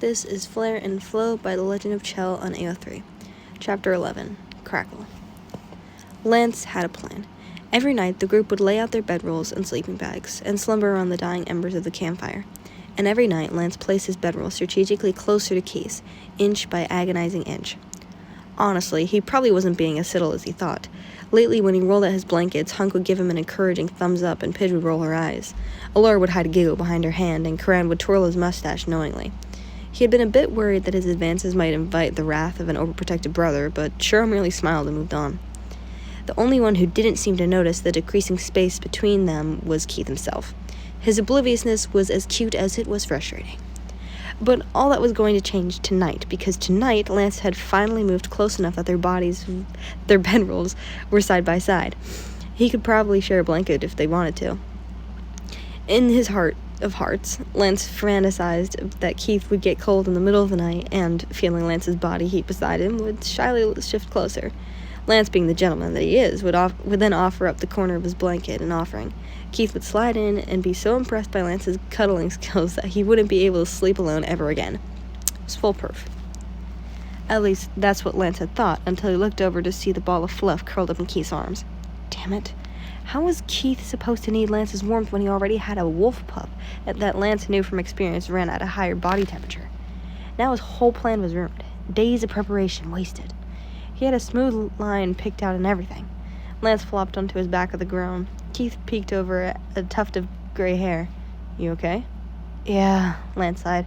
This is Flare and Flow by The Legend of Chell on AO3. Chapter 11, Crackle. Lance had a plan. Every night, the group would lay out their bedrolls and sleeping bags and slumber around the dying embers of the campfire. And every night, Lance placed his bedroll strategically closer to Keith's, inch by agonizing inch. Honestly, he probably wasn't being as subtle as he thought. Lately, when he rolled out his blankets, Hunk would give him an encouraging thumbs up and Pidge would roll her eyes. Allure would hide a giggle behind her hand, and Karan would twirl his mustache knowingly. He had been a bit worried that his advances might invite the wrath of an overprotective brother, but Cheryl merely smiled and moved on. The only one who didn't seem to notice the decreasing space between them was Keith himself. His obliviousness was as cute as it was frustrating. But all that was going to change tonight, because tonight Lance had finally moved close enough that their bedrolls, were side by side. He could probably share a blanket if they wanted to. In his heart of hearts, Lance fantasized that Keith would get cold in the middle of the night and, feeling Lance's body heat beside him, would shyly shift closer. Lance, being the gentleman that he is, would then offer up the corner of his blanket, an offering. Keith would slide in and be so impressed by Lance's cuddling skills that he wouldn't be able to sleep alone ever again. It was full proof. At least, that's what Lance had thought, until he looked over to see the ball of fluff curled up in Keith's arms. Damn it. How was Keith supposed to need Lance's warmth when he already had a wolf pup that Lance knew from experience ran at a higher body temperature? Now his whole plan was ruined. Days of preparation wasted. He had a smooth line picked out and everything. Lance flopped onto his back of the ground. Keith peeked over at a tuft of gray hair. "You okay?" "Yeah," Lance sighed.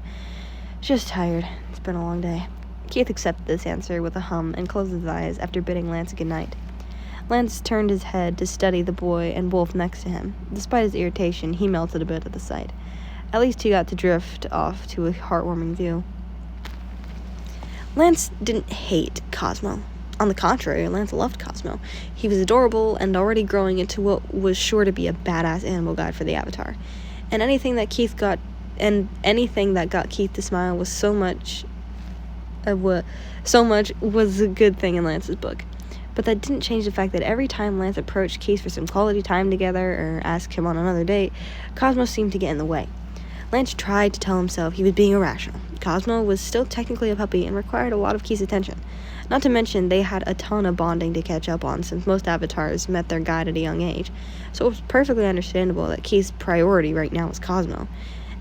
"Just tired. It's been a long day." Keith accepted this answer with a hum and closed his eyes after bidding Lance good night. Lance turned his head to study the boy and wolf next to him. Despite his irritation, he melted a bit at the sight. At least he got to drift off to a heartwarming view. Lance didn't hate Cosmo. On the contrary, Lance loved Cosmo. He was adorable and already growing into what was sure to be a badass animal guide for the Avatar. And anything that got Keith to smile was so much was a good thing in Lance's book. But that didn't change the fact that every time Lance approached Keith for some quality time together or asked him on another date, Cosmo seemed to get in the way. Lance tried to tell himself he was being irrational. Cosmo was still technically a puppy and required a lot of Keith's attention. Not to mention, they had a ton of bonding to catch up on since most avatars met their guide at a young age. So it was perfectly understandable that Keith's priority right now was Cosmo.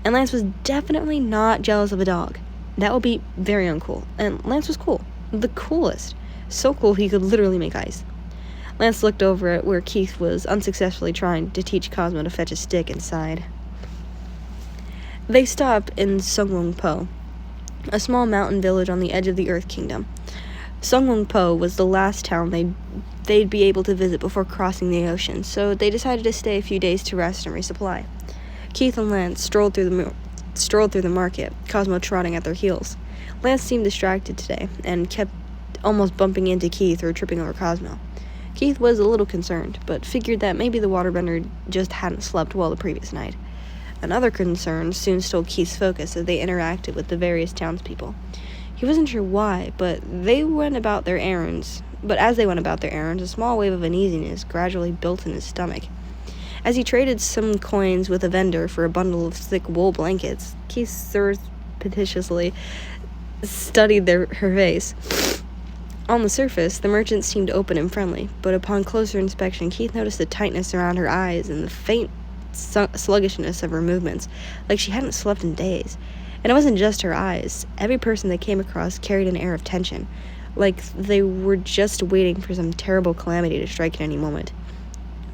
And Lance was definitely not jealous of a dog. That would be very uncool. And Lance was cool. The coolest. So cool he could literally make ice. Lance looked over at where Keith was unsuccessfully trying to teach Cosmo to fetch a stick and sighed. They stopped in Suwong Po, a small mountain village on the edge of the Earth Kingdom. Suwong Po was the last town they'd be able to visit before crossing the ocean, so they decided to stay a few days to rest and resupply. Keith and Lance strolled through the market, Cosmo trotting at their heels. Lance seemed distracted today and kept almost bumping into Keith or tripping over Cosmo. Keith was a little concerned, but figured that maybe the waterbender just hadn't slept well the previous night. Another concern soon stole Keith's focus as they interacted with the various townspeople. He wasn't sure why, but as they went about their errands, a small wave of uneasiness gradually built in his stomach. As he traded some coins with a vendor for a bundle of thick wool blankets, Keith surreptitiously studied her face. On the surface, the merchant seemed open and friendly, but upon closer inspection, Keith noticed the tightness around her eyes and the faint sluggishness of her movements, like she hadn't slept in days. And it wasn't just her eyes. Every person they came across carried an air of tension, like they were just waiting for some terrible calamity to strike at any moment.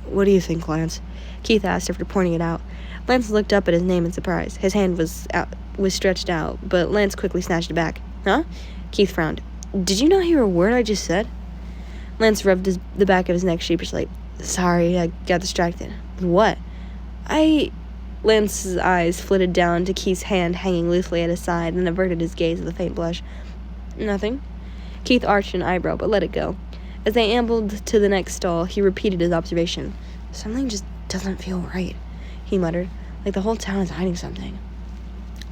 "What do you think, Lance?" Keith asked after pointing it out. Lance looked up at his name in surprise. His hand was stretched out, but Lance quickly snatched it back. "Huh?" Keith frowned. "Did you not hear a word I just said?" Lance rubbed the back of his neck sheepishly. "Sorry, I got distracted." "What?" Lance's eyes flitted down to Keith's hand hanging loosely at his side and averted his gaze with a faint blush. "Nothing." Keith arched an eyebrow, but let it go. As they ambled to the next stall, he repeated his observation. "Something just doesn't feel right," he muttered, "like the whole town is hiding something."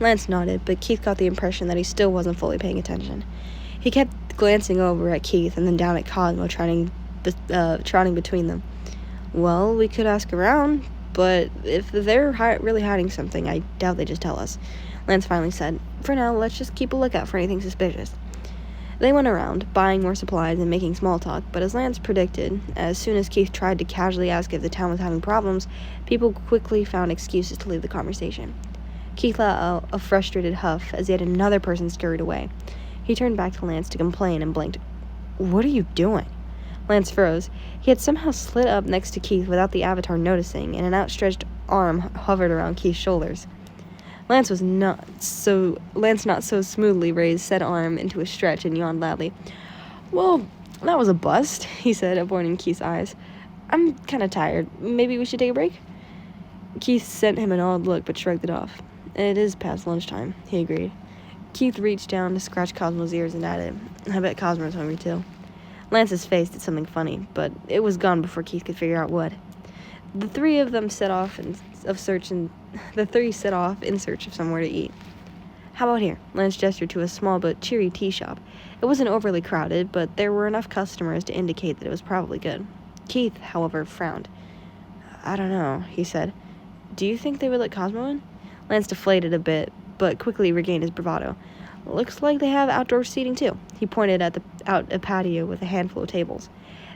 Lance nodded, but Keith got the impression that he still wasn't fully paying attention. He kept glancing over at Keith and then down at Cosmo, trotting between them. "Well, we could ask around, but if they're really hiding something, I doubt they just tell us." Lance finally said. For now, let's just keep a lookout for anything suspicious. They went around, buying more supplies and making small talk, but as Lance predicted, as soon as Keith tried to casually ask if the town was having problems, people quickly found excuses to leave the conversation. Keith let out a frustrated huff as he had another person scurried away. He turned back to Lance to complain and blinked. What are you doing? Lance froze. He had somehow slid up next to Keith without the Avatar noticing, and an outstretched arm hovered around Keith's shoulders. Lance not so smoothly raised said arm into a stretch and yawned loudly. Well, that was a bust, he said, avoiding Keith's eyes. I'm kind of tired. Maybe we should take a break? Keith sent him an odd look but shrugged it off. It is past lunchtime, he agreed. Keith reached down to scratch Cosmo's ears and added, I bet Cosmo's hungry too. Lance's face did something funny, but it was gone before Keith could figure out what. The three set off in search of somewhere to eat. How about here? Lance gestured to a small but cheery tea shop. It wasn't overly crowded, but there were enough customers to indicate that it was probably good. Keith, however, frowned. I don't know, he said. Do you think they would let Cosmo in? Lance deflated a bit, but quickly regained his bravado. Looks like they have outdoor seating too. He pointed out a patio with a handful of tables.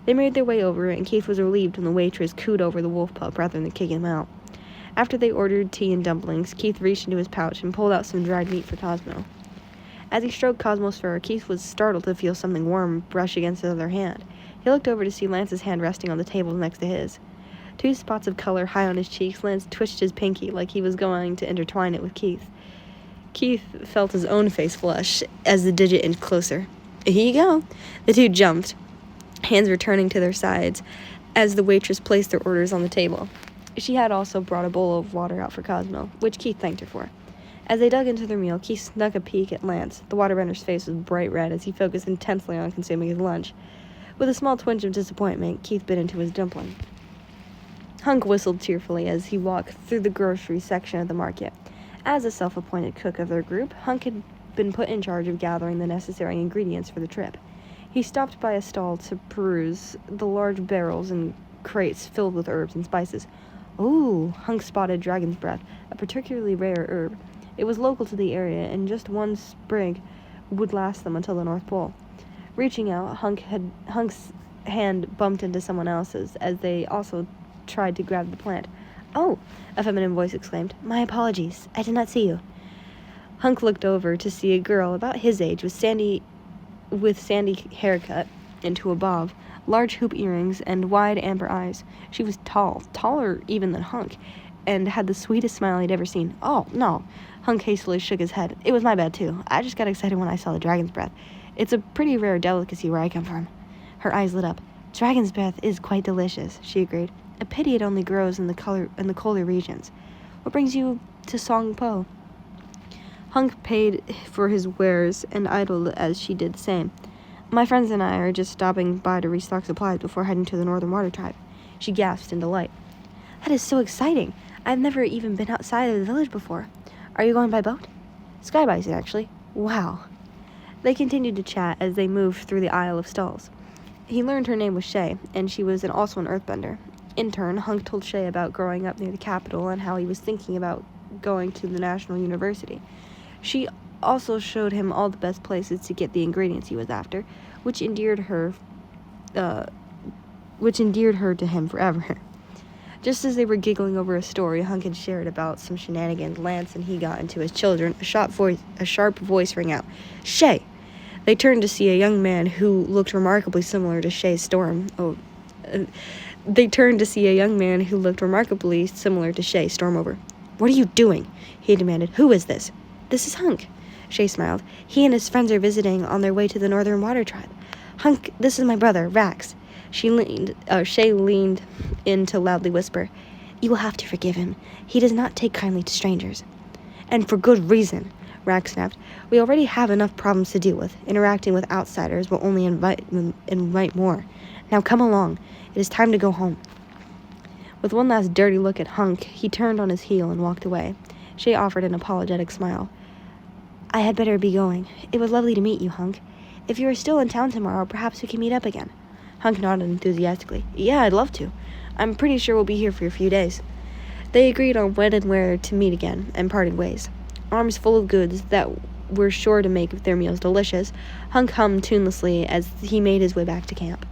They made their way over, and Keith was relieved when the waitress cooed over the wolf pup rather than kicking him out. After they ordered tea and dumplings, Keith reached into his pouch and pulled out some dried meat for Cosmo. As he stroked Cosmo's fur, Keith was startled to feel something warm brush against his other hand. He looked over to see Lance's hand resting on the table next to his. 2 spots of color high on his cheeks, Lance twitched his pinky like he was going to intertwine it with Keith. Keith felt his own face flush as the digit inched closer. Here you go. The two jumped, hands returning to their sides, as the waitress placed their orders on the table. She had also brought a bowl of water out for Cosmo, which Keith thanked her for. As they dug into their meal, Keith snuck a peek at Lance. The waterbender's face was bright red as he focused intensely on consuming his lunch. With a small twinge of disappointment, Keith bit into his dumpling. Hunk whistled cheerfully as he walked through the grocery section of the market. As a self-appointed cook of their group, Hunk had been put in charge of gathering the necessary ingredients for the trip. He stopped by a stall to peruse the large barrels and crates filled with herbs and spices. Ooh, Hunk spotted dragon's breath, a particularly rare herb. It was local to the area, and just one sprig would last them until the North Pole. Reaching out, Hunk's hand bumped into someone else's as they also tried to grab the plant. Oh, a feminine voice exclaimed. My apologies. I did not see you. Hunk looked over to see a girl about his age with sandy haircut into a bob, large hoop earrings, and wide amber eyes. She was tall, taller even than Hunk, and had the sweetest smile he'd ever seen. Oh, no. Hunk hastily shook his head. It was my bad, too. I just got excited when I saw the dragon's breath. It's a pretty rare delicacy where I come from. Her eyes lit up. Dragon's breath is quite delicious, she agreed. A pity it only grows in the colder regions. What brings you to Suwong Po? Hunk paid for his wares and idled as she did the same. My friends and I are just stopping by to restock supplies before heading to the Northern Water Tribe. She gasped in delight. That is so exciting. I've never even been outside of the village before. Are you going by boat? Sky bison, actually. Wow. They continued to chat as they moved through the aisle of stalls. He learned her name was Shay, and she was also an earthbender. In turn, Hunk told Shay about growing up near the capital and how he was thinking about going to the National University. She also showed him all the best places to get the ingredients he was after, which endeared her to him forever. Just as they were giggling over a story Hunk had shared about some shenanigans Lance and he got into as children, a sharp voice rang out, Shay! They turned to see a young man who looked remarkably similar to Shay storm over. What are you doing? He demanded. Who is this? This is Hunk. Shay smiled. He and his friends are visiting on their way to the Northern Water Tribe. Hunk, this is my brother, Rax. Shay leaned in to loudly whisper, You will have to forgive him. He does not take kindly to strangers. And for good reason, Rax snapped. We already have enough problems to deal with. Interacting with outsiders will only invite more. Now come along. It is time to go home. With one last dirty look at Hunk, he turned on his heel and walked away. Shay offered an apologetic smile. I had better be going. It was lovely to meet you, Hunk. If you are still in town tomorrow, perhaps we can meet up again. Hunk nodded enthusiastically. Yeah, I'd love to. I'm pretty sure we'll be here for a few days. They agreed on when and where to meet again, and parted ways. arms full of goods that were sure to make their meals delicious. Hunk hummed tunelessly as he made his way back to camp.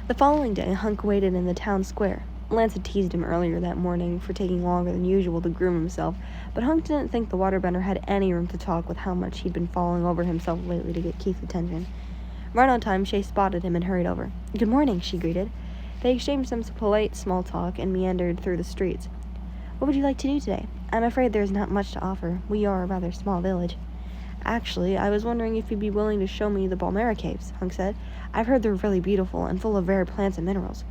The following day, Hunk waited in the town square. Lance had teased him earlier that morning for taking longer than usual to groom himself, but Hunk didn't think the waterbender had any room to talk with how much he'd been falling over himself lately to get Keith's attention. Right on time, Shay spotted him and hurried over. "Good morning," she greeted. They exchanged some polite small talk and meandered through the streets. "What would you like to do today? I'm afraid there's not much to offer. We are a rather small village." "Actually, I was wondering if you'd be willing to show me the Balmera caves," Hunk said. "I've heard they're really beautiful and full of rare plants and minerals."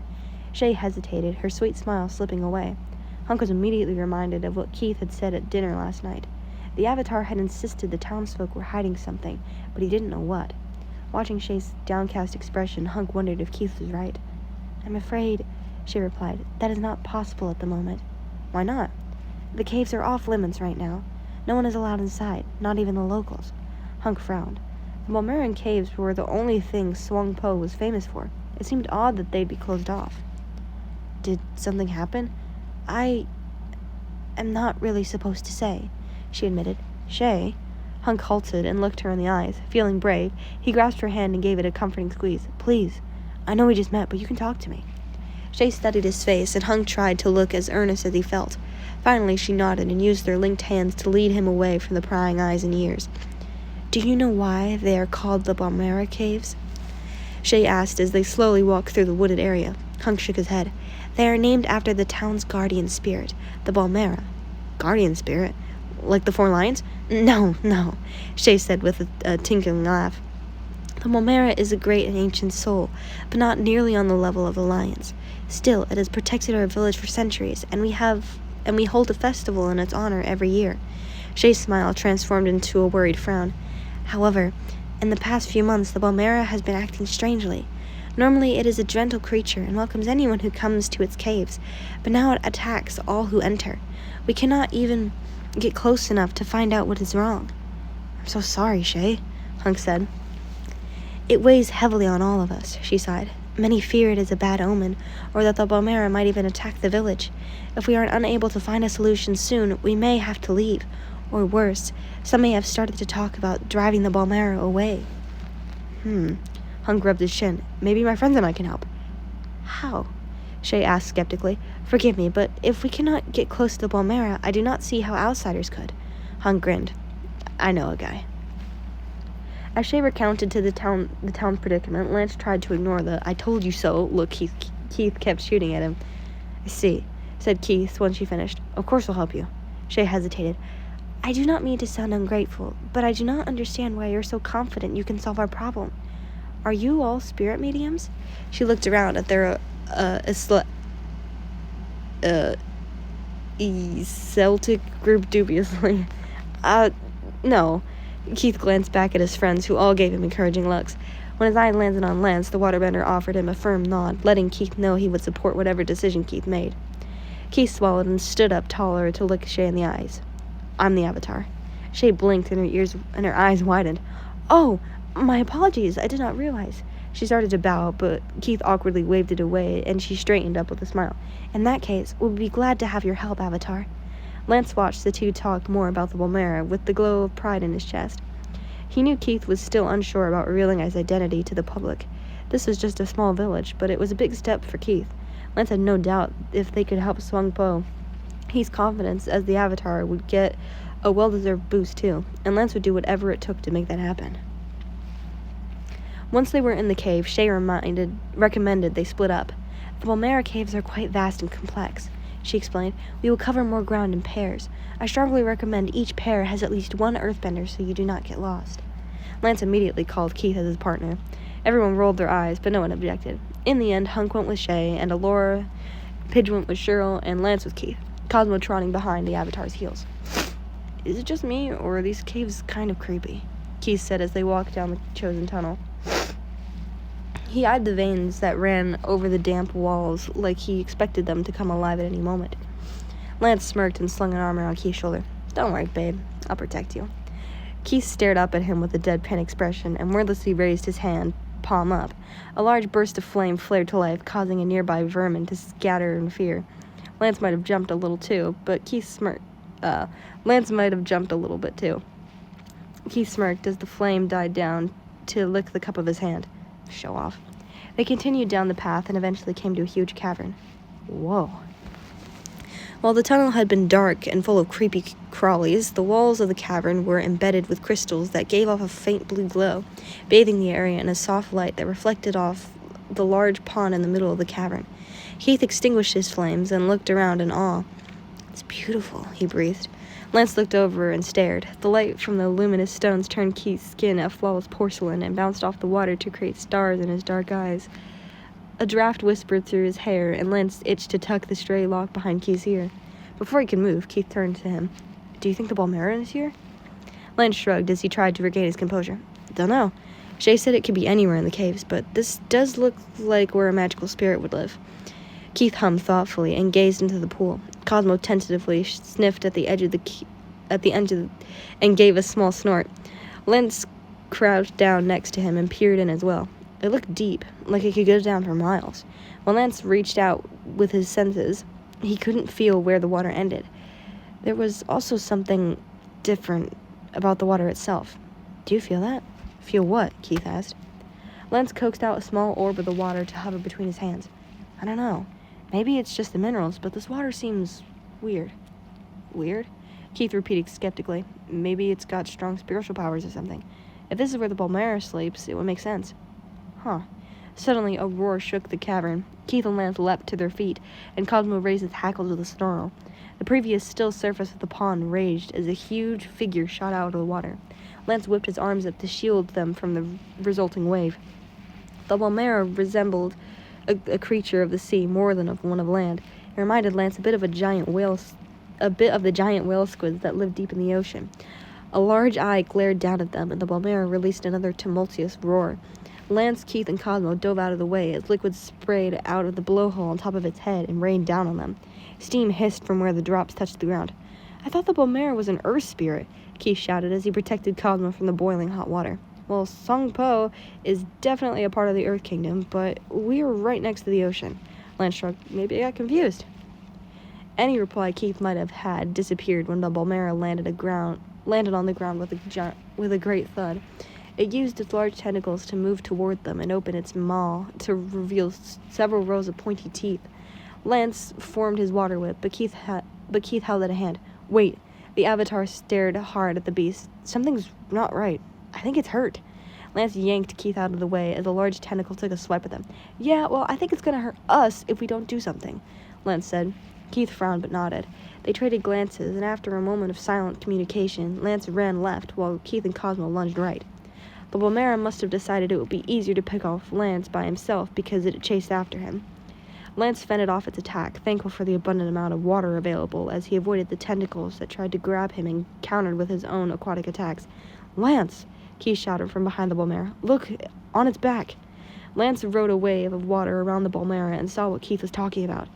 Shay hesitated, her sweet smile slipping away. Hunk was immediately reminded of what Keith had said at dinner last night. The Avatar had insisted the townsfolk were hiding something, but he didn't know what. Watching Shay's downcast expression, Hunk wondered if Keith was right. "I'm afraid," Shay replied, "that is not possible at the moment." "Why not?" "The caves are off limits right now. No one is allowed inside, not even the locals." Hunk frowned. The Balmeran caves were the only thing Suwong Po was famous for. It seemed odd that they'd be closed off. "Did something happen?" "I am not really supposed to say," she admitted. "Shay?" Hunk halted and looked her in the eyes. Feeling brave, he grasped her hand and gave it a comforting squeeze. "Please. I know we just met, but you can talk to me." Shay studied his face, and Hunk tried to look as earnest as he felt. Finally, she nodded and used their linked hands to lead him away from the prying eyes and ears. "Do you know why they are called the Balmera caves?" Shay asked as they slowly walked through the wooded area. Hunk shook his head. "They are named after the town's guardian spirit, the Balmera." "Guardian spirit? Like the four lions?" No, Shay said with a tinkling laugh. "The Balmera is a great and ancient soul, but not nearly on the level of the lions. Still, it has protected our village for centuries, and we hold a festival in its honor every year." Shay's smile transformed into a worried frown. "However, in the past few months, the Balmera has been acting strangely. Normally it is a gentle creature and welcomes anyone who comes to its caves, but now it attacks all who enter. We cannot even get close enough to find out what is wrong." "I'm so sorry, Shay," Hunk said. "It weighs heavily on all of us," she sighed. "Many fear it is a bad omen, or that the Balmera might even attack the village. If we are unable to find a solution soon, we may have to leave. Or worse, some may have started to talk about driving the Balmera away." Hunk rubbed his shin. "Maybe my friends and I can help." "How?" Shay asked skeptically. "Forgive me, but if we cannot get close to the Balmera, I do not see how outsiders could." Hunk grinned. "I know a guy." As Shay recounted to the town's predicament, Lance tried to ignore the "I told you so" look Keith kept shooting at him. "I see," said Keith when she finished. "Of course I'll help you." Shay hesitated. "I do not mean to sound ungrateful, but I do not understand why you're so confident you can solve our problem. Are you all spirit mediums?" She looked around at their Celtic group dubiously. No." Keith glanced back at his friends, who all gave him encouraging looks. When his eye landed on Lance, the waterbender offered him a firm nod, letting Keith know he would support whatever decision Keith made. Keith swallowed and stood up taller to look Shay in the eyes. "I'm the Avatar." Shay blinked and her eyes widened. "Oh, my apologies, I did not realize." She started to bow, but Keith awkwardly waved it away, and she straightened up with a smile. "In that case, we'll be glad to have your help, Avatar." Lance watched the two talk more about the Balmera with the glow of pride in his chest. He knew Keith was still unsure about revealing his identity to the public. This was just a small village, but it was a big step for Keith. Lance had no doubt if they could help Suwong Po, his confidence as the Avatar would get a well-deserved boost too, and Lance would do whatever it took to make that happen. Once they were in the cave, Shay recommended they split up. "The Balmera caves are quite vast and complex," she explained. "We will cover more ground in pairs. I strongly recommend each pair has at least one earthbender so you do not get lost." Lance immediately called Keith as his partner. Everyone rolled their eyes, but no one objected. In the end, Hunk went with Shay, and Alora, Pidge went with Cheryl, and Lance with Keith, Cosmo trotting behind the Avatar's heels. "Is it just me, or are these caves kind of creepy?" Keith said as they walked down the chosen tunnel. He eyed the veins that ran over the damp walls like he expected them to come alive at any moment. Lance smirked and slung an arm around Keith's shoulder. "Don't worry, babe. I'll protect you." Keith stared up at him with a deadpan expression and wordlessly raised his hand, palm up. A large burst of flame flared to life, causing a nearby vermin to scatter in fear. Lance might have jumped a little too, but Keith Lance might have jumped a little bit, too. Keith smirked as the flame died down to lick the cup of his hand. Show off. They continued down the path and eventually came to a huge cavern. Whoa. While the tunnel had been dark and full of creepy crawlies, the walls of the cavern were embedded with crystals that gave off a faint blue glow, bathing the area in a soft light that reflected off the large pond in the middle of the cavern. Keith extinguished his flames and looked around in awe. It's beautiful, he breathed. Lance looked over and stared. The light from the luminous stones turned Keith's skin a flawless porcelain and bounced off the water to create stars in his dark eyes. A draft whispered through his hair, and Lance itched to tuck the stray lock behind Keith's ear. Before he could move, Keith turned to him. Do you think the Balmera is here? Lance shrugged as he tried to regain his composure. Dunno. Shay said it could be anywhere in the caves, but this does look like where a magical spirit would live. Keith hummed thoughtfully and gazed into the pool. Cosmo tentatively sniffed at the edge and gave a small snort. Lance crouched down next to him and peered in as well. It looked deep, like it could go down for miles. When Lance reached out with his senses, he couldn't feel where the water ended. There was also something different about the water itself. Do you feel that? Feel what? Keith asked. Lance coaxed out a small orb of the water to hover between his hands. I don't know. Maybe it's just the minerals, but this water seems weird. Weird? Keith repeated skeptically. Maybe it's got strong spiritual powers or something. If this is where the Balmera sleeps, it would make sense. Huh. Suddenly, a roar shook the cavern. Keith and Lance leapt to their feet, and Cosmo raised his hackles with a snarl. The previous still surface of the pond raged as a huge figure shot out of the water. Lance whipped his arms up to shield them from the resulting wave. The Balmera resembled a creature of the sea more than one of land. It reminded Lance a bit of the giant whale squids that live deep in the ocean. A large eye glared down at them, and the Balmera released another tumultuous roar. Lance, Keith, and Cosmo dove out of the way as liquid sprayed out of the blowhole on top of its head and rained down on them. Steam hissed from where the drops touched the ground. I thought the Balmera was an earth spirit, Keith shouted as he protected Cosmo from the boiling hot water. Well, Suwong Po is definitely a part of the Earth Kingdom, but we're right next to the ocean. Lance shrugged. Maybe I got confused. Any reply Keith might have had disappeared when the Balmera landed on the ground with a great thud. It used its large tentacles to move toward them and open its maw to reveal several rows of pointy teeth. Lance formed his water whip, but Keith held out a hand. Wait. The Avatar stared hard at the beast. Something's not right. I think it's hurt. Lance yanked Keith out of the way as a large tentacle took a swipe at them. Yeah, well, I think it's gonna hurt us if we don't do something, Lance said. Keith frowned but nodded. They traded glances, and after a moment of silent communication, Lance ran left while Keith and Cosmo lunged right. The Balmera must have decided it would be easier to pick off Lance by himself because it chased after him. Lance fended off its attack, thankful for the abundant amount of water available as he avoided the tentacles that tried to grab him and countered with his own aquatic attacks. Lance! Keith shouted from behind the Balmera. Look, on its back. Lance rode a wave of water around the Balmera and saw what Keith was talking about.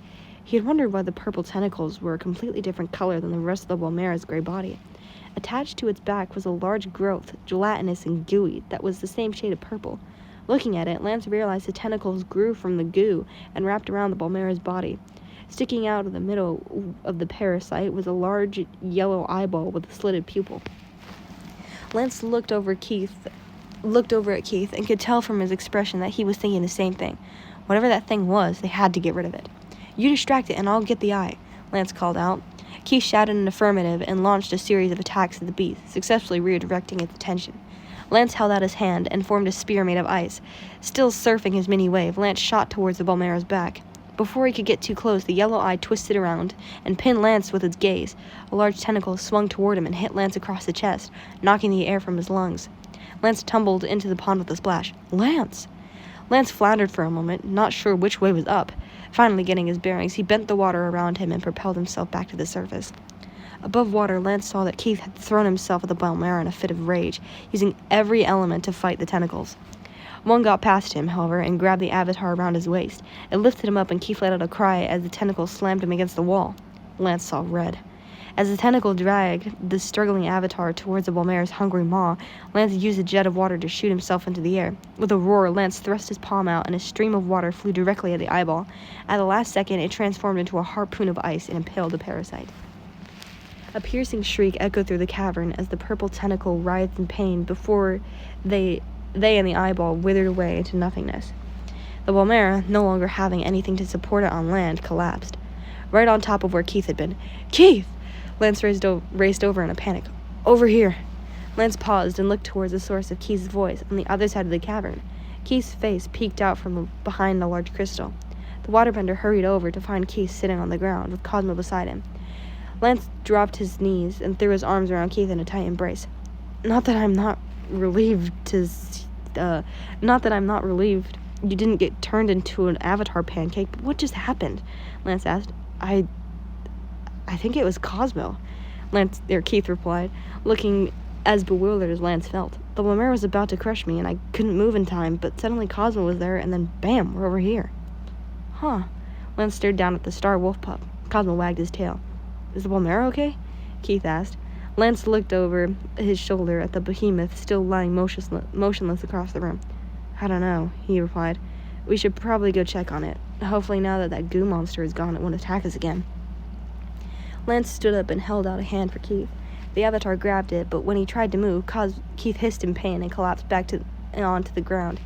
He had wondered why the purple tentacles were a completely different color than the rest of the Balmera's gray body. Attached to its back was a large growth, gelatinous and gooey, that was the same shade of purple. Looking at it, Lance realized the tentacles grew from the goo and wrapped around the Balmera's body. Sticking out of the middle of the parasite was a large yellow eyeball with a slitted pupil. Lance looked over at Keith and could tell from his expression that he was thinking the same thing. Whatever that thing was, they had to get rid of it. You distract it and I'll get the eye, Lance called out. Keith shouted an affirmative and launched a series of attacks at the beast, successfully redirecting its attention. Lance held out his hand and formed a spear made of ice. Still surfing his mini-wave, Lance shot towards the Balmera's back. Before he could get too close, the yellow eye twisted around and pinned Lance with its gaze. A large tentacle swung toward him and hit Lance across the chest, knocking the air from his lungs. Lance tumbled into the pond with a splash. Lance! Lance floundered for a moment, not sure which way was up. Finally getting his bearings, he bent the water around him and propelled himself back to the surface. Above water, Lance saw that Keith had thrown himself at the Balmera in a fit of rage, using every element to fight the tentacles. One got past him, however, and grabbed the Avatar around his waist. It lifted him up, and Keith let out a cry as the tentacle slammed him against the wall. Lance saw red. As the tentacle dragged the struggling Avatar towards the Balmera's hungry maw, Lance used a jet of water to shoot himself into the air. With a roar, Lance thrust his palm out, and a stream of water flew directly at the eyeball. At the last second, it transformed into a harpoon of ice and impaled the parasite. A piercing shriek echoed through the cavern as the purple tentacle writhed in pain before they and the eyeball withered away into nothingness. The Balmera, no longer having anything to support it on land, collapsed, right on top of where Keith had been. "Keith!" Lance raced over in a panic. "Over here!" Lance paused and looked towards the source of Keith's voice on the other side of the cavern. Keith's face peeked out from behind a large crystal. The waterbender hurried over to find Keith sitting on the ground with Cosmo beside him. Lance dropped his knees and threw his arms around Keith in a tight embrace. Not that I'm not relieved you didn't get turned into an avatar pancake, but what just happened?" Lance asked. I think it was Cosmo," Keith replied, looking as bewildered as Lance felt. "The Balmera was about to crush me, and I couldn't move in time, but suddenly Cosmo was there, and then bam, we're over here." "Huh." Lance stared down at the star wolf pup. Cosmo wagged his tail. "Is the Balmera okay?" Keith asked. Lance looked over his shoulder at the behemoth still lying motionless across the room. "I don't know," he replied. "We should probably go check on it. Hopefully now that goo monster is gone, it won't attack us again." Lance stood up and held out a hand for Keith. The avatar grabbed it, but when he tried to move, Keith hissed in pain and collapsed back onto the ground.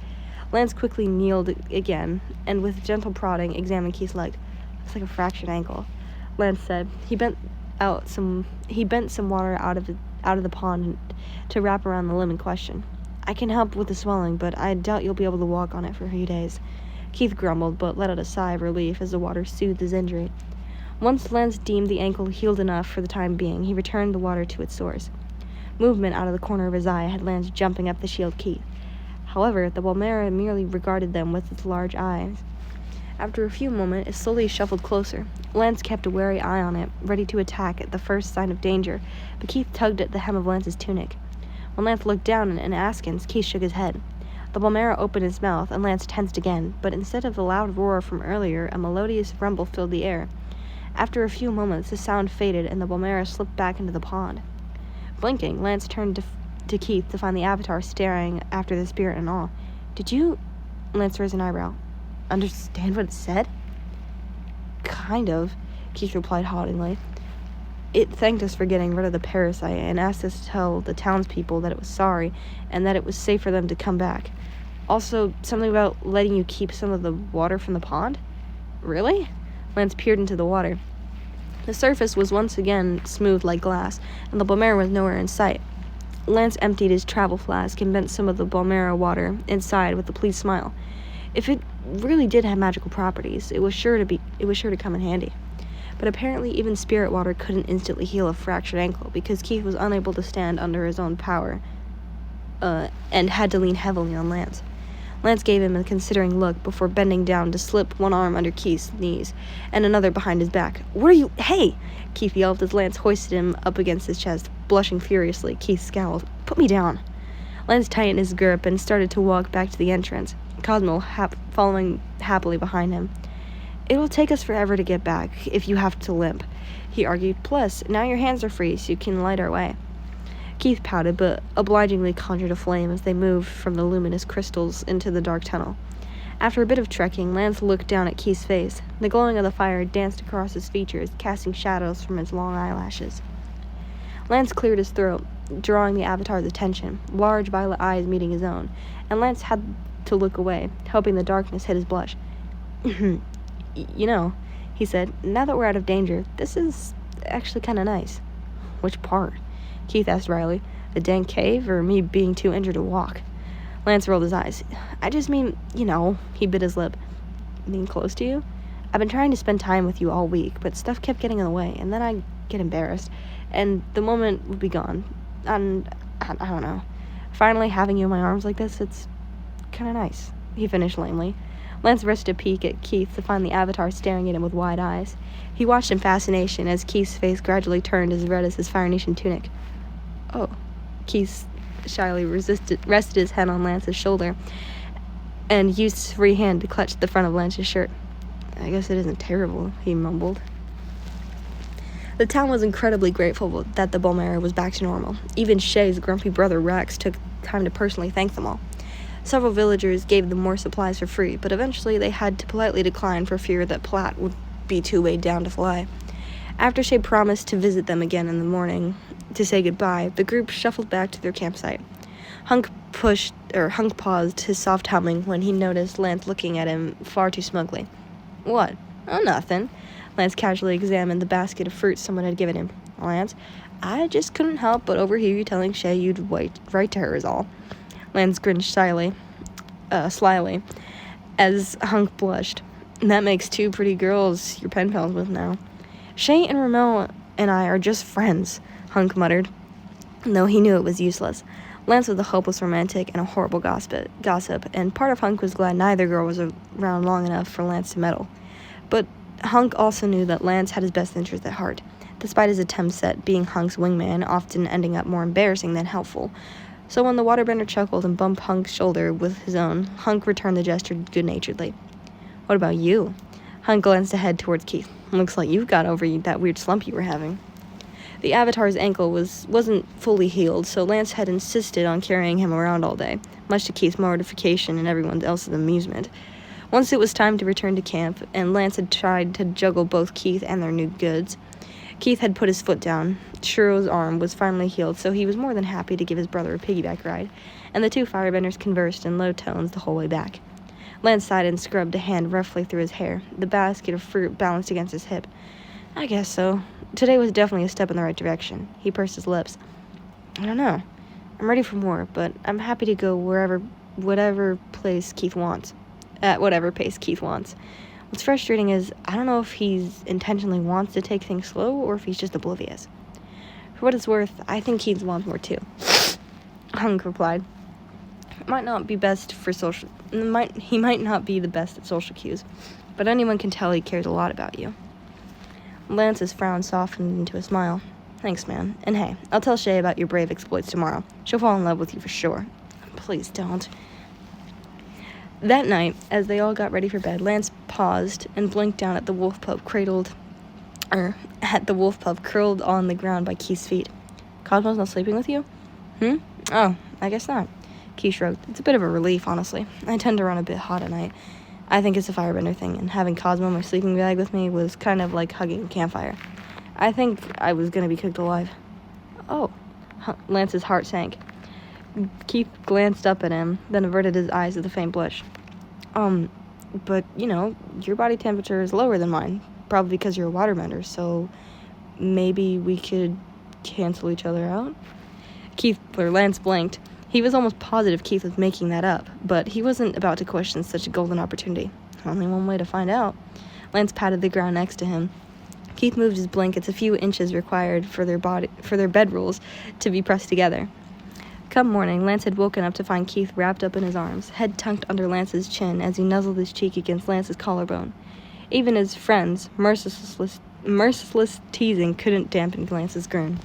Lance quickly kneeled again, and with gentle prodding, examined Keith's leg. "It's like a fractured ankle," Lance said. He bent some water out of the pond to wrap around the limb in question. "I can help with the swelling, but I doubt you'll be able to walk on it for a few days." Keith grumbled, but let out a sigh of relief as the water soothed his injury. Once Lance deemed the ankle healed enough for the time being, he returned the water to its source. Movement out of the corner of his eye had Lance jumping up to shield Keith. However, the Balmera merely regarded them with its large eyes. After a few moments, it slowly shuffled closer. Lance kept a wary eye on it, ready to attack at the first sign of danger, but Keith tugged at the hem of Lance's tunic. When Lance looked down and askance, Keith shook his head. The Balmera opened his mouth, and Lance tensed again, but instead of the loud roar from earlier, a melodious rumble filled the air. After a few moments, the sound faded, and the Balmera slipped back into the pond. Blinking, Lance turned to Keith to find the avatar staring after the spirit in awe. "Did you—" Lance raised an eyebrow. "Understand what it said?" "Kind of," Keith replied haughtily. "It thanked us for getting rid of the parasite and asked us to tell the townspeople that it was sorry and that it was safe for them to come back. Also, something about letting you keep some of the water from the pond." "Really?" Lance peered into the water. The surface was once again smooth like glass, and the Balmera was nowhere in sight. Lance emptied his travel flask and bent some of the Balmera water inside with a pleased smile. If it really did have magical properties, it was sure to come in handy. But apparently even spirit water couldn't instantly heal a fractured ankle because Keith was unable to stand under his own power and had to lean heavily on Lance. Lance gave him a considering look before bending down to slip one arm under Keith's knees and another behind his back. "What are you— Hey!" Keith yelled as Lance hoisted him up against his chest. Blushing furiously, Keith scowled. "Put me down." Lance tightened his grip and started to walk back to the entrance, Cosmo following happily behind him. "It will take us forever to get back, if you have to limp," he argued. "Plus, now your hands are free, so you can light our way." Keith pouted, but obligingly conjured a flame as they moved from the luminous crystals into the dark tunnel. After a bit of trekking, Lance looked down at Keith's face. The glowing of the fire danced across his features, casting shadows from his long eyelashes. Lance cleared his throat, drawing the avatar's attention, large violet eyes meeting his own, and Lance had to look away, hoping the darkness hid his blush. "You know," he said, "now that we're out of danger, this is actually kind of nice." "Which part?" Keith asked wryly. "The dank cave, or me being too injured to walk?" Lance rolled his eyes. "I just mean, he bit his lip. "Being close to you? I've been trying to spend time with you all week, but stuff kept getting in the way, and then I'd get embarrassed, and the moment would be gone. And I don't know. Finally having you in my arms like this, it's kind of nice," he finished lamely. Lance risked a peek at Keith to find the avatar staring at him with wide eyes. He watched in fascination as Keith's face gradually turned as red as his Fire Nation tunic. "Oh." Keith shyly rested his head on Lance's shoulder and used his free hand to clutch the front of Lance's shirt. "I guess it isn't terrible," he mumbled. The town was incredibly grateful that the Balmera was back to normal. Even Shay's grumpy brother Rex took time to personally thank them all. Several villagers gave them more supplies for free, but eventually they had to politely decline for fear that Platt would be too weighed down to fly. After Shay promised to visit them again in the morning to say goodbye, the group shuffled back to their campsite. Hunk paused his soft humming when he noticed Lance looking at him far too smugly. "What?" "Oh, nothing." Lance casually examined the basket of fruit someone had given him. "Lance, I just couldn't help but overhear you telling Shay you'd write to her is all." Lance grinned slyly, as Hunk blushed. "That makes two pretty girls you're pen pals with now." "Shay and Ramel and I are just friends," Hunk muttered, though he knew it was useless. Lance was a hopeless romantic and a horrible gossip, and part of Hunk was glad neither girl was around long enough for Lance to meddle. But Hunk also knew that Lance had his best interest at heart, despite his attempts at being Hunk's wingman often ending up more embarrassing than helpful. So when the waterbender chuckled and bumped Hunk's shoulder with his own, Hunk returned the gesture good-naturedly. "What about you?" Hunk glanced ahead towards Keith. "Looks like you've got over that weird slump you were having." The Avatar's ankle wasn't fully healed, so Lance had insisted on carrying him around all day, much to Keith's mortification and everyone else's amusement. Once it was time to return to camp, and Lance had tried to juggle both Keith and their new goods, Keith had put his foot down. Shiro's arm was finally healed, so he was more than happy to give his brother a piggyback ride, and the two firebenders conversed in low tones the whole way back. Lance sighed and scrubbed a hand roughly through his hair, the basket of fruit balanced against his hip. "I guess so. Today was definitely a step in the right direction." He pursed his lips. "I don't know. I'm ready for more, but I'm happy to go whatever pace Keith wants. What's frustrating is I don't know if he's intentionally wants to take things slow or if he's just oblivious." "For what it's worth, I think Keith wants more too," Hunk replied. He might not be the best at social cues, but anyone can tell he cares a lot about you." Lance's frown softened into a smile. "Thanks, man. And hey, I'll tell Shay about your brave exploits tomorrow. She'll fall in love with you for sure." "Please don't." That night, as they all got ready for bed, Lance paused and blinked down at the wolf pup curled on the ground by Keith's feet. "Cosmo's not sleeping with you?" "Oh, I guess not." Keith shrugged. "It's a bit of a relief, honestly. I tend to run a bit hot at night. I think it's a firebender thing, and having Cosmo in my sleeping bag with me was kind of like hugging a campfire. I think I was gonna be cooked alive." "Oh." Lance's heart sank. Keith glanced up at him, then averted his eyes with a faint blush. But, your body temperature is lower than mine, probably because you're a waterbender, so maybe we could cancel each other out?" Lance blinked. He was almost positive Keith was making that up, but he wasn't about to question such a golden opportunity. Only one way to find out. Lance patted the ground next to him. Keith moved his blankets a few inches required for their bedrolls to be pressed together. Come morning, Lance had woken up to find Keith wrapped up in his arms, head tucked under Lance's chin as he nuzzled his cheek against Lance's collarbone. Even his friends' merciless teasing couldn't dampen Lance's grin.